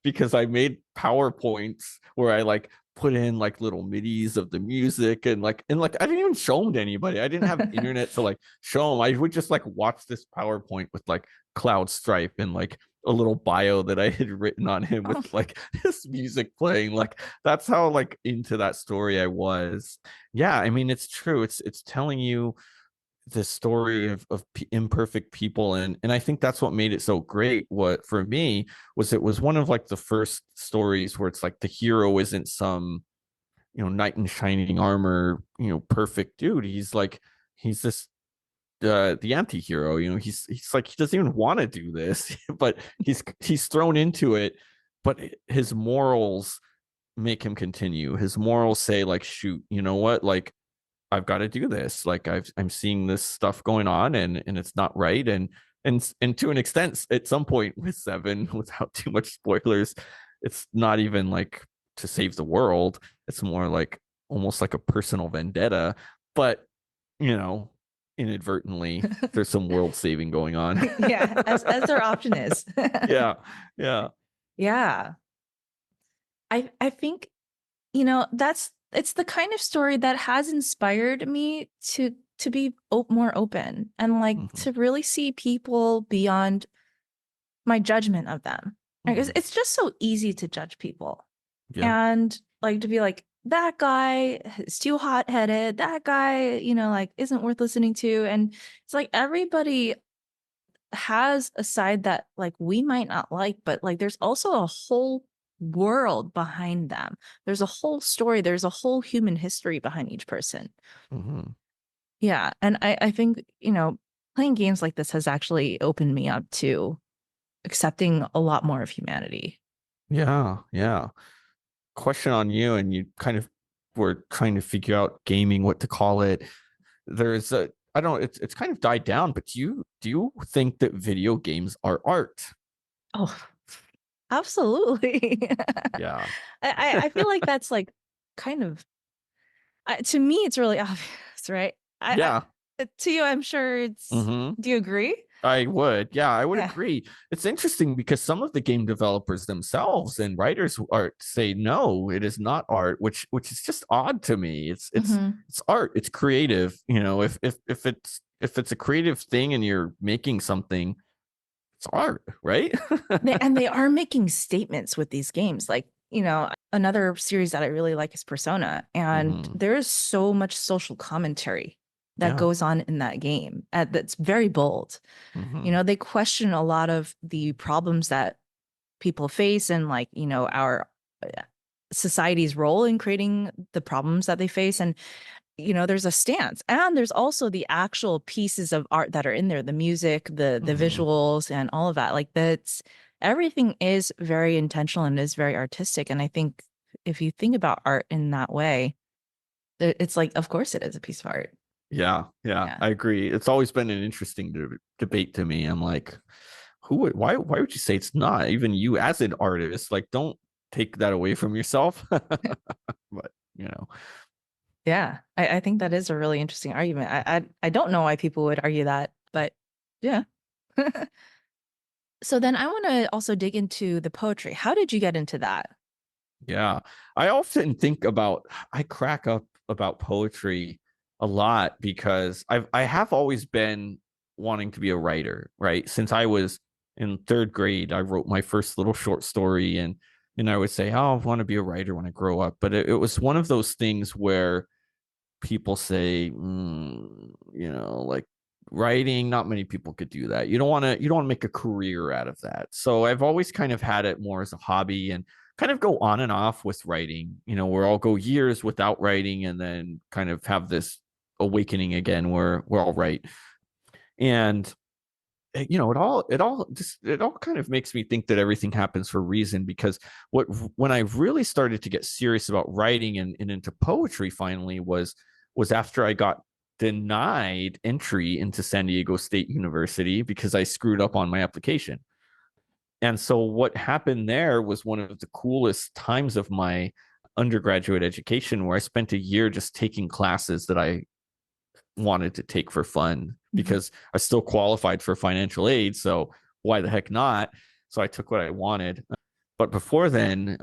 because I made PowerPoints where I like put in like little midis of the music and I didn't even show them to anybody. I didn't have internet to like show them. I would just like watch this PowerPoint with like Cloud Stripe and like a little bio that I had written on him Oh, with like this music playing. Like that's how like into that story I was. Yeah, I mean it's true. It's telling you the story of imperfect people, and I think that's what made it so great. What for me was it was one of like the first stories where it's like the hero isn't some knight in shining armor, perfect dude. He's like he's this the anti-hero. He's like he doesn't even want to do this but he's thrown into it, but his morals make him continue. His morals say like, shoot, you know what, like I've got to do this. Like I'm seeing this stuff going on, and it's not right. And to an extent, at some point with seven, without too much spoilers, it's not even like to save the world. It's more like almost like a personal vendetta. But you know, inadvertently, there's some world saving going on. yeah, as their option is. Yeah, yeah. Yeah. I think, it's the kind of story that has inspired me to be more open and like Hmm. to really see people beyond my judgment of them. Because Hmm. it's just so easy to judge people Yeah. and like to be like, that guy is too hot-headed, that guy, like isn't worth listening to. And it's like everybody has a side that like we might not like, but like there's also a whole world behind them. There's a whole story, there's a whole human history behind each person. Hmm. Yeah. And I think, playing games like this has actually opened me up to accepting a lot more of humanity. Yeah. Yeah. Question on you, and you kind of were trying to figure out gaming, what to call it. There's a I don't it's kind of died down, but do you think that video games are art? Oh, absolutely. Yeah. I feel like that's like kind of to me it's really obvious, right? Yeah. To you I'm sure it's, Hmm. do you agree? I would. Yeah, I would Yeah. agree. It's interesting because some of the game developers themselves and writers are say no, it is not art, which is just odd to me. Hmm. It's art. It's creative. If it's a creative thing and you're making something, it's art, right? They are making statements with these games. Like, another series that I really like is Persona. And Hmm. there is so much social commentary that Yeah. goes on in that game that's very bold. Hmm. They question a lot of the problems that people face and like, our society's role in creating the problems that they face. And there's a stance and there's also the actual pieces of art that are in there, the music, the Hmm. visuals and all of that. Like that's everything is very intentional and is very artistic. And I think if you think about art in that way, it's like of course it is a piece of art. Yeah, yeah, Yeah. I agree. It's always been an interesting debate to me. I'm like, why would you say it's not? Even you as an artist, like, don't take that away from yourself. But you know, Yeah. I think that is a really interesting argument. I don't know why people would argue that, but yeah. So then I want to also dig into the poetry. How did you get into that? yeah, I often think about, I crack up about poetry a lot because I have always been wanting to be a writer, right? Since I was in third grade, I wrote my first little short story, and I would say, oh, I want to be a writer when I grow up. But it was one of those things where people say, like writing, not many people could do that. You don't want to make a career out of that. So I've always kind of had it more as a hobby and kind of go on and off with writing, where I'll go years without writing and then kind of have this awakening again where I'll write. And it all kind of makes me think that everything happens for a reason, because when I really started to get serious about writing and into poetry finally was after I got denied entry into San Diego State University because I screwed up on my application. And so what happened there was one of the coolest times of my undergraduate education where I spent a year just taking classes that I wanted to take for fun Mhm. because I still qualified for financial aid. So why the heck not? So I took what I wanted. But before then,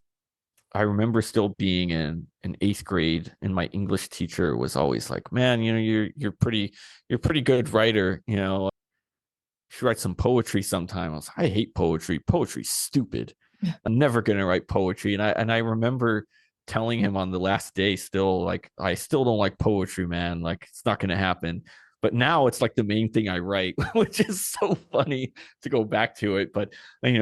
I remember still being in eighth grade, and my English teacher was always like, "Man, you're pretty good writer. You should write some poetry sometime." I hate poetry. Poetry's stupid. I'm never gonna write poetry. And I remember telling him on the last day, still like, I still don't like poetry, man. Like it's not gonna happen. But now it's like the main thing I write, which is so funny to go back to it. But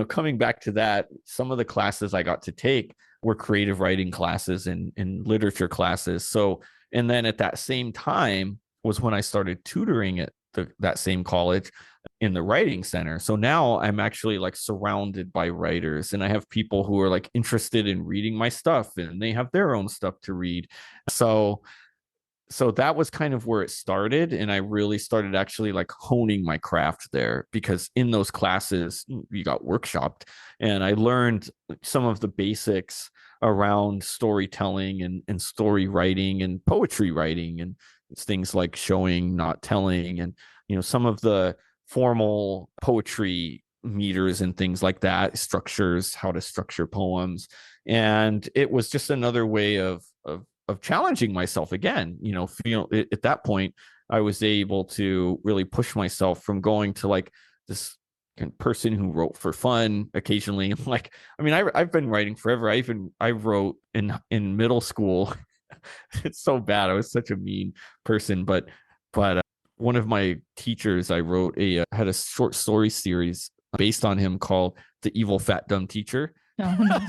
coming back to that, some of the classes I got to take were creative writing classes and literature classes. So, and then at that same time was when I started tutoring at that same college in the writing center. So now I'm actually like surrounded by writers, and I have people who are like interested in reading my stuff, and they have their own stuff to read. So that was kind of where it started, and I really started actually like honing my craft there, because in those classes you got workshopped, and I learned some of the basics around storytelling and story writing and poetry writing, and things like showing, not telling, and some of the formal poetry meters and things like that, structures, how to structure poems. And it was just another way of challenging myself again. At that point I was able to really push myself from going to like this person who wrote for fun occasionally. Like, I mean, I've been writing forever. I wrote in middle school. It's so bad. I was such a mean person, but one of my teachers, I wrote had a short story series based on him called The Evil Fat Dumb Teacher. Oh no.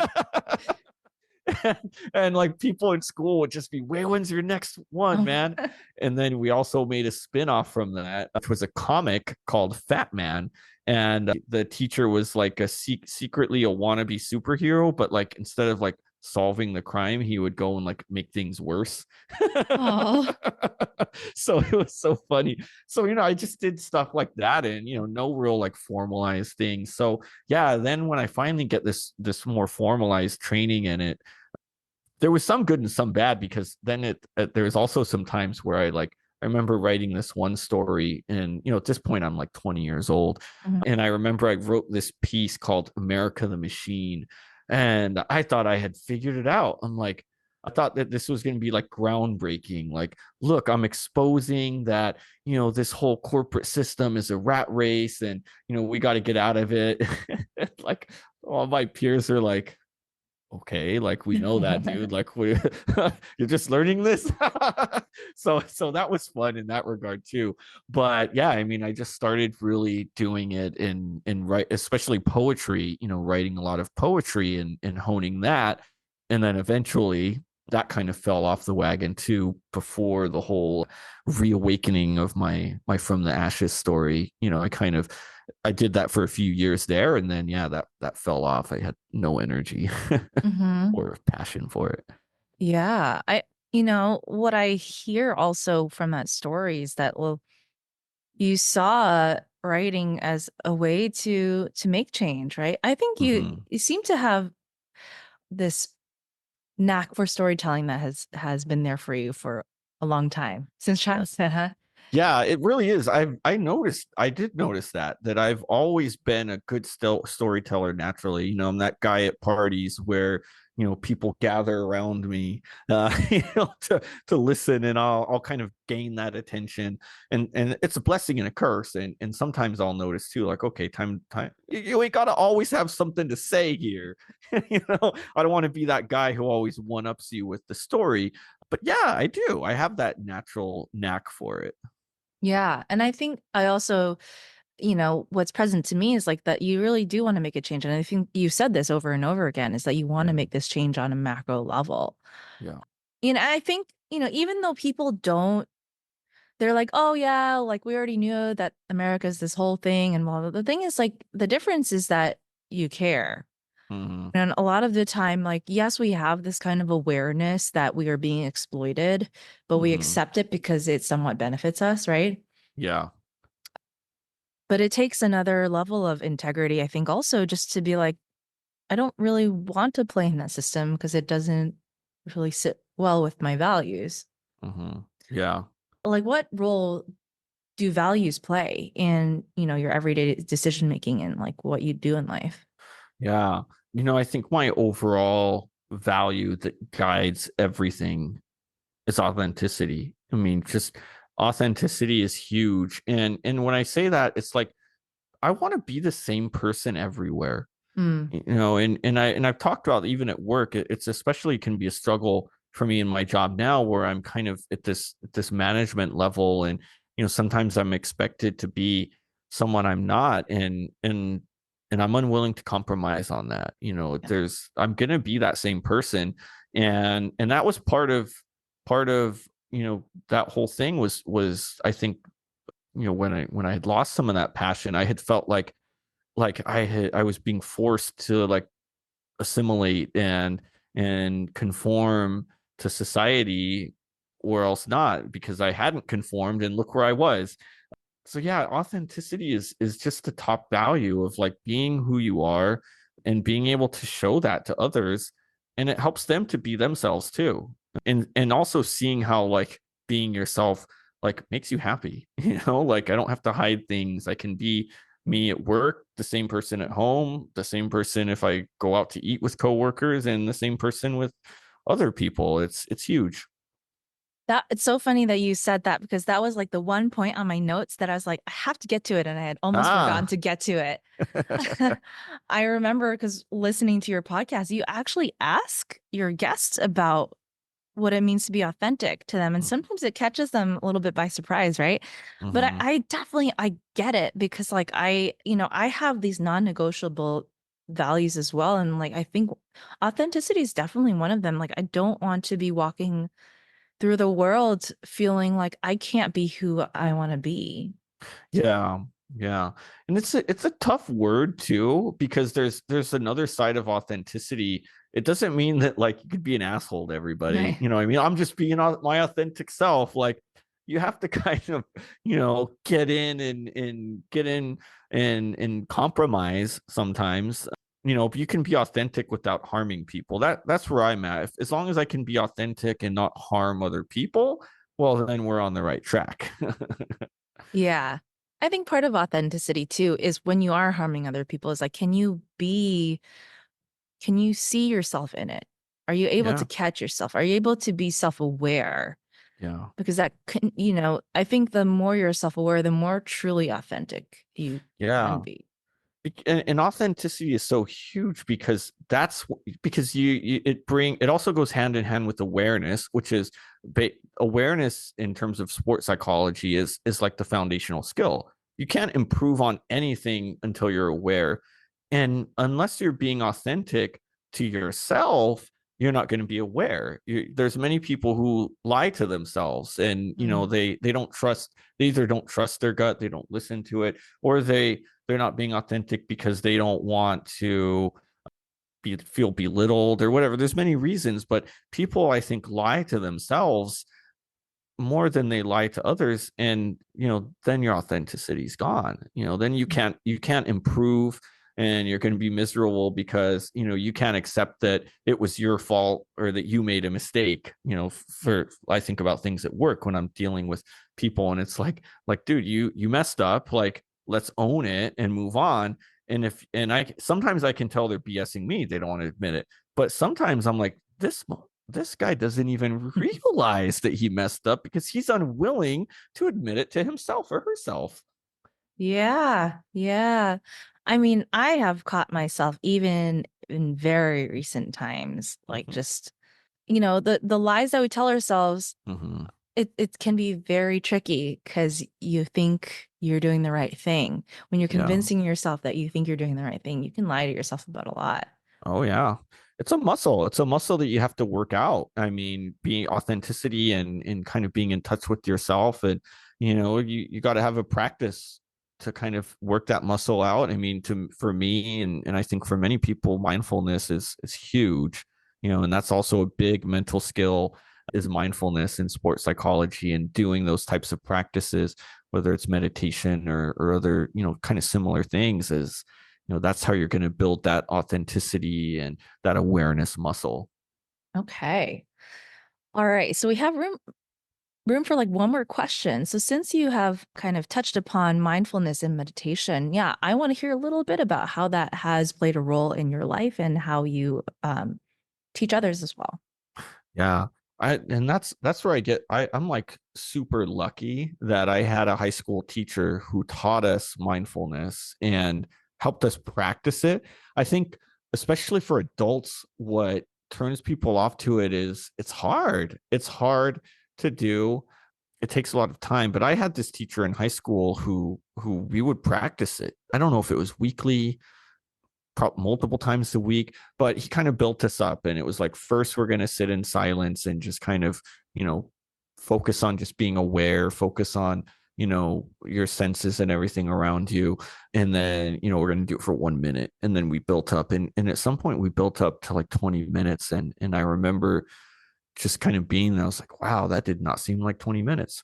And like people in school would just be, when's your next one, Oh. man? And then we also made a spin-off from that, which was a comic called Fat Man. And the teacher was like secretly a wannabe superhero, but like instead of like solving the crime, he would go and like make things worse. Oh. So it was so funny. So I just did stuff like that, and no real like formalized things. So yeah, then when I finally get this more formalized training in it, there was some good and some bad, because then there's also some times where I remember writing this one story, and at this point I'm like 20 years old, Mhm. and I remember I wrote this piece called America the Machine, and I thought I had figured it out. I thought that this was going to be like groundbreaking. Like, look, I'm exposing that, this whole corporate system is a rat race, and we got to get out of it. Like all my peers are like, okay, like we know that, dude. Like you're just learning this. So that was fun in that regard too. But yeah, I mean, I just started really doing it in write, especially poetry, writing a lot of poetry and honing that. And then eventually that kind of fell off the wagon too, before the whole reawakening of my From the Ashes story. I did that for a few years there, and then yeah, that fell off. I had no energy Mhm. or passion for it. Yeah. What I hear also from that story is that, well, you saw writing as a way to make change, right? I think you Hmm. you seem to have this knack for storytelling that has been there for you for a long time, since childhood, huh? Yeah, it really is. I did notice that I've always been a good storyteller naturally. I'm that guy at parties where, people gather around me, to listen, and I'll kind of gain that attention. And it's a blessing and a curse. And sometimes I'll notice too, like, okay, time, you ain't gotta always have something to say here. I don't want to be that guy who always one-ups you with the story. But yeah, I do. I have that natural knack for it. Yeah, and I think I also, what's present to me is like that you really do want to make a change. And I think you said this over and over again, is that you want to Yeah. make this change on a macro level. Yeah. I think, even though people don't, they're like, oh yeah, like we already knew that America's this whole thing and blah, blah. The thing is, like, the difference is that you care. Mhm. And a lot of the time, like, yes, we have this kind of awareness that we are being exploited, but we Mhm. accept it because it somewhat benefits us, right? Yeah. But it takes another level of integrity, I think, also just to be like, I don't really want to play in that system because it doesn't really sit well with my values. Yeah. Like, what role do values play in, your everyday decision making and like what you do in life? Yeah. I think my overall value that guides everything is authenticity. I mean, just authenticity is huge. And when I say that, it's like I want to be the same person everywhere. Mm, And I've talked about even at work, it's especially can be a struggle for me in my job now where I'm kind of at this management level, and sometimes I'm expected to be someone I'm not, and I'm unwilling to compromise on that. yeah. I'm gonna be that same person. And that was part of that whole thing was I think when I had lost some of that passion, I had felt like I was being forced to like assimilate and conform to society, or else not, because I hadn't conformed, and look where I was. So yeah, authenticity is just the top value of like being who you are and being able to show that to others, and it helps them to be themselves too. And also seeing how like being yourself like makes you happy. Like I don't have to hide things. I can be me at work, the same person at home, the same person if I go out to eat with coworkers, and the same person with other people. It's huge. That it's so funny that you said that because that was like the one point on my notes that I was like, I have to get to it, and I had almost forgotten Ah. to get to it. I remember because listening to your podcast, you actually ask your guests about what it means to be authentic to them. And sometimes it catches them a little bit by surprise, right? But I, Mm-hmm. I definitely I get it because like I have these non-negotiable values as well. And like I think authenticity is definitely one of them. Like I don't want to be walking through the world feeling like I can't be who I want to be. Yeah, yeah. And it's a tough word too, because there's another side of authenticity. It doesn't mean that like you could be an asshole to everybody. Right. You know what I mean? I'm just being my authentic self. Like you have to kind of, get in and get in and compromise sometimes. But you can be authentic without harming people. That's where I'm at. As long as I can be authentic and not harm other people, well, then we're on the right track. Yeah. I think part of authenticity too is when you are harming other people is like, can you see yourself in it? Are you able to Yeah, catch yourself? Are you able to be self-aware? yeah. Because that can, I think the more you're self-aware, the more truly authentic you can Yeah. be. And authenticity is so huge because because it also goes hand in hand with awareness, which is awareness in terms of sports psychology is like the foundational skill. You can't improve on anything until you're aware. And unless you're being authentic to yourself, you're not going to be aware. There's many people who lie to themselves, and Mm. they don't trust. They either don't trust their gut, they don't listen to it, or they're not being authentic because they don't want to feel belittled or whatever. There's many reasons, but people I think lie to themselves more than they lie to others, and then your authenticity is gone. Then you can't improve, and you're going to be miserable because you can't accept that it was your fault or that you made a mistake. For I think about things at work when I'm dealing with people, and it's like dude, you messed up, like let's own it and move on. And I sometimes I can tell they're BSing me, they don't want to admit it, but sometimes I'm like, this guy doesn't even realize that he messed up because he's unwilling to admit it to himself or herself. Yeah, yeah. I mean, I have caught myself even in very recent times, like Hmm. just, the lies that we tell ourselves, Hmm. it can be very tricky because you think you're doing the right thing. When you're Yeah. convincing yourself that you think you're doing the right thing, you can lie to yourself about a lot. Oh yeah. It's a muscle. It's a muscle that you have to work out. I mean, being authenticity and kind of being in touch with yourself, and you got to have a practice to kind of work that muscle out. I mean, to for me and I think for many people, mindfulness is huge. And that's also a big mental skill, is mindfulness in sports psychology, and doing those types of practices, whether it's meditation or other, kind of similar things, is that's how you're going to build that authenticity and that awareness muscle. Okay. All right. So we have room for like one more question. So since you have kind of touched upon mindfulness and meditation, yeah, I want to hear a little bit about how that has played a role in your life and how you teach others as well. Yeah. And that's where I'm like super lucky that I had a high school teacher who taught us mindfulness and helped us practice it. I think especially for adults, what turns people off to it is it's hard. It's hard to do. It takes a lot of time, but I had this teacher in high school who we would practice it. I don't know if it was weekly, multiple times a week, but he kind of built us up. And it was like, first, we're going to sit in silence and just kind of, focus on just being aware, focus on, your senses and everything around you. And then, we're going to do it for 1 minute. And then we built up. And at some point, we built up to like 20 minutes. And I remember just kind of being there. I was like, wow, that did not seem like 20 minutes.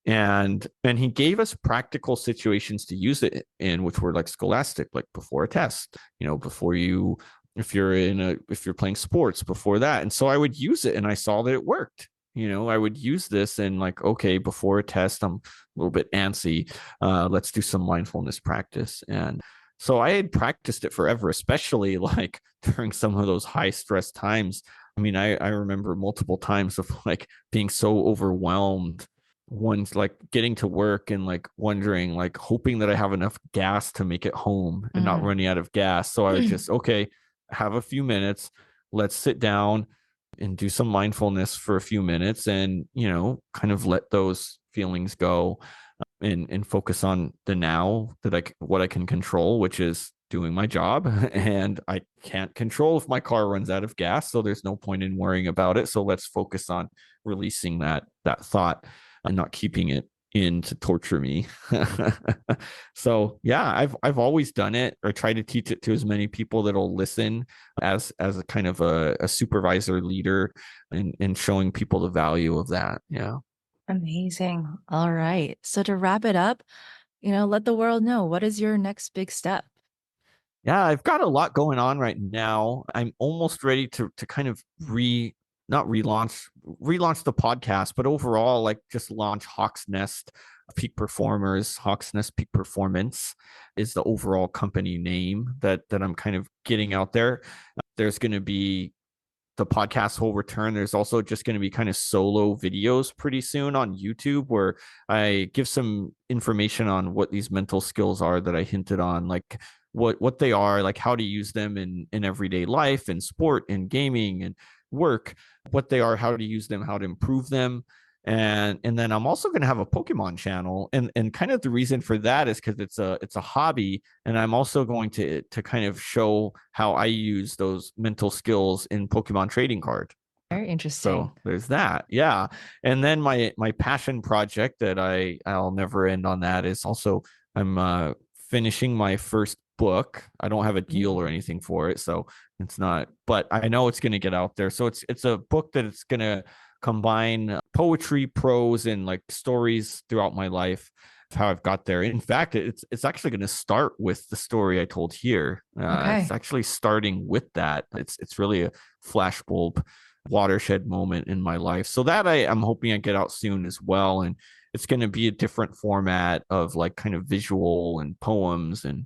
And he gave us practical situations to use it in, which were like scholastic, like before a test, before you, if you're playing sports, before that. And so I would use it and I saw that it worked. I would use this and like, okay, before a test, I'm a little bit antsy. Let's do some mindfulness practice. And so I had practiced it forever, especially like during some of those high stress times. I mean, I remember multiple times of like being so overwhelmed, one's like getting to work and like wondering, like hoping that I have enough gas to make it home and not Mm. running out of gas. So I was just, okay, have a few minutes. Let's sit down and do some mindfulness for a few minutes and, kind of let those feelings go and focus on the now what I can control, which is doing my job. And I can't control if my car runs out of gas. So there's no point in worrying about it. So let's focus on releasing that thought and not keeping it in to torture me. So yeah, I've always done it or try to teach it to as many people that'll listen as a kind of a supervisor leader and showing people the value of that. Yeah. Amazing. All right. So to wrap it up, let the world know, what is your next big step? Yeah, I've got a lot going on right now. I'm almost ready to kind of not relaunch the podcast, but overall like just launch Hawk's Nest Peak Performers. Hawk's Nest Peak Performance is the overall company name that I'm kind of getting out there. There's going to be the podcast will return. There's also just going to be kind of solo videos pretty soon on YouTube where I give some information on what these mental skills are that I hinted on, like what they are, like how to use them in everyday life, in sport, in gaming, and work, what they are, how to use them, how to improve them. And then I'm also going to have a Pokemon channel, and kind of the reason for that is because it's a hobby, and I'm also going to kind of show how I use those mental skills in Pokemon trading card. Very interesting. So there's that. Yeah. And then my passion project that I'll never end on that is also I'm finishing my first book. I don't have a deal or anything for it, so it's not, but I know it's going to get out there. So it's a book that it's going to combine poetry, prose, and like stories throughout my life of how I've got there. In fact, it's actually going to start with the story I told here. It's Okay. actually starting with that. It's really a flashbulb watershed moment in my life. So that I'm hoping I get out soon as well. And it's going to be a different format of like kind of visual and poems and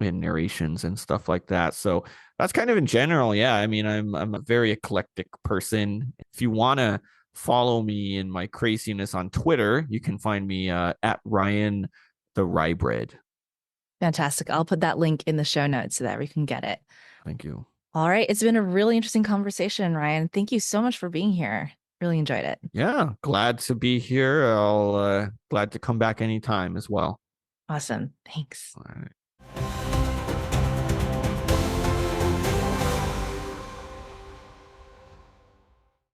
narrations and stuff like that. So that's kind of in general. Yeah. I mean, I'm a very eclectic person. If you want to follow me in my craziness on Twitter, you can find me at Ryan the Rye Bread. Fantastic. I'll put that link in the show notes so that we can get it. Thank you. All right. It's been a really interesting conversation, Ryan. Thank you so much for being here. Really enjoyed it. Yeah, glad to be here. I'll glad to come back anytime as well. Awesome. Thanks. All right.